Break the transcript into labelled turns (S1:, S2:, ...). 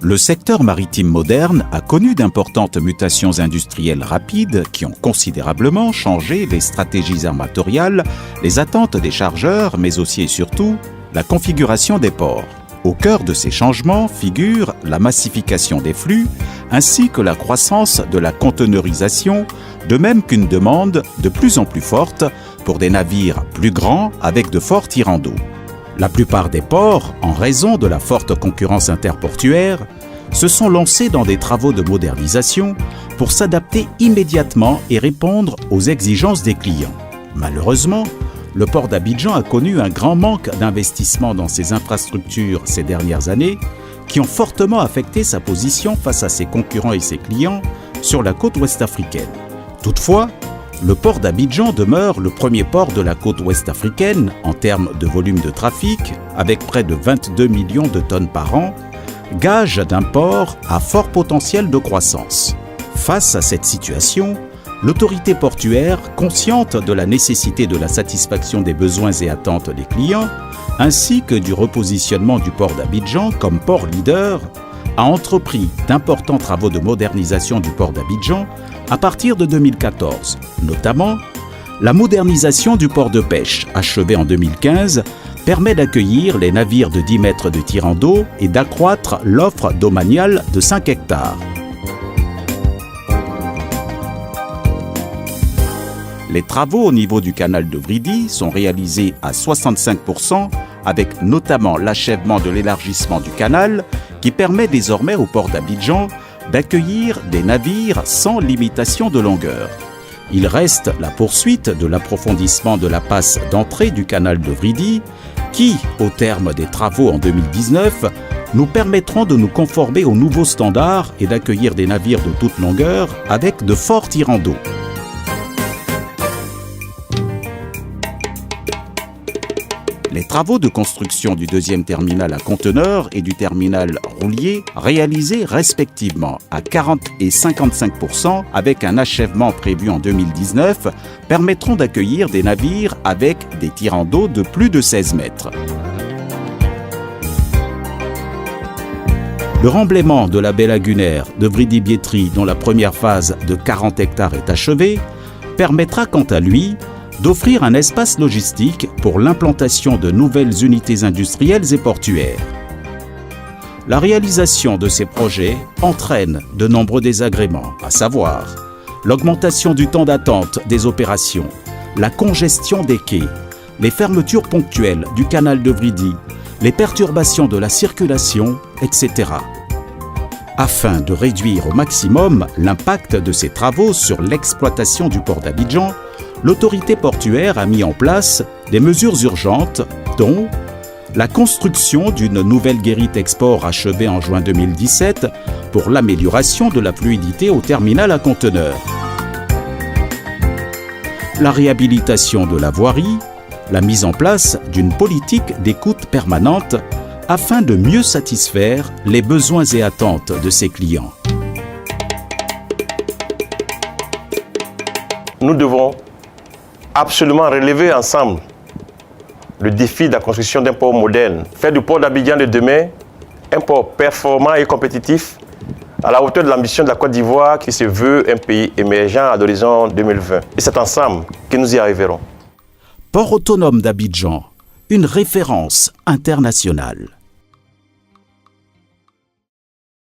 S1: Le secteur maritime moderne a connu d'importantes mutations industrielles rapides qui ont considérablement changé les stratégies armatoriales, les attentes des chargeurs, mais aussi et surtout la configuration des ports. Au cœur de ces changements figure la massification des flux ainsi que la croissance de la conteneurisation, de même qu'une demande de plus en plus forte pour des navires plus grands avec de forts tirants d'eau. La plupart des ports, en raison de la forte concurrence interportuaire, se sont lancés dans des travaux de modernisation pour s'adapter immédiatement et répondre aux exigences des clients. Malheureusement, le port d'Abidjan a connu un grand manque d'investissement dans ses infrastructures ces dernières années, qui ont fortement affecté sa position face à ses concurrents et ses clients sur la côte ouest africaine. Toutefois, le port d'Abidjan demeure le premier port de la côte ouest africaine en termes de volume de trafic, avec près de 22 millions de tonnes par an, gage d'un port à fort potentiel de croissance. Face à cette situation, l'autorité portuaire, consciente de la nécessité de la satisfaction des besoins et attentes des clients, ainsi que du repositionnement du port d'Abidjan comme port leader, a entrepris d'importants travaux de modernisation du port d'Abidjan à partir de 2014, notamment la modernisation du port de pêche, achevé en 2015, permet d'accueillir les navires de 10 mètres de tirant d'eau et d'accroître l'offre domaniale de 5 hectares. Les travaux au niveau du canal de Vridi sont réalisés à 65%, avec notamment l'achèvement de l'élargissement du canal qui permet désormais au port d'Abidjan d'accueillir des navires sans limitation de longueur. Il reste la poursuite de l'approfondissement de la passe d'entrée du canal de Vridi qui, au terme des travaux en 2019, nous permettront de nous conformer aux nouveaux standards et d'accueillir des navires de toute longueur avec de forts tirants d'eau. Les travaux de construction du deuxième terminal à conteneurs et du terminal roulier, réalisés respectivement à 40 et 55% avec un achèvement prévu en 2019, permettront d'accueillir des navires avec des tirants d'eau de plus de 16 mètres. Le remblaiement de la baie lagunaire de Vridi-Biétry, dont la première phase de 40 hectares est achevée, permettra quant à lui d'offrir un espace logistique pour l'implantation de nouvelles unités industrielles et portuaires. La réalisation de ces projets entraîne de nombreux désagréments, à savoir l'augmentation du temps d'attente des opérations, la congestion des quais, les fermetures ponctuelles du canal de Vridi, les perturbations de la circulation, etc. Afin de réduire au maximum l'impact de ces travaux sur l'exploitation du port d'Abidjan, l'autorité portuaire a mis en place des mesures urgentes, dont la construction d'une nouvelle guérite export achevée en juin 2017 pour l'amélioration de la fluidité au terminal à conteneurs, la réhabilitation de la voirie, la mise en place d'une politique d'écoute permanente afin de mieux satisfaire les besoins et attentes de ses clients.
S2: Nous devons absolument relever ensemble le défi de la construction d'un port moderne. Faire du port d'Abidjan de demain un port performant et compétitif à la hauteur de l'ambition de la Côte d'Ivoire qui se veut un pays émergent à l'horizon 2020. Et c'est ensemble que nous y arriverons.
S1: Port autonome d'Abidjan, une référence internationale.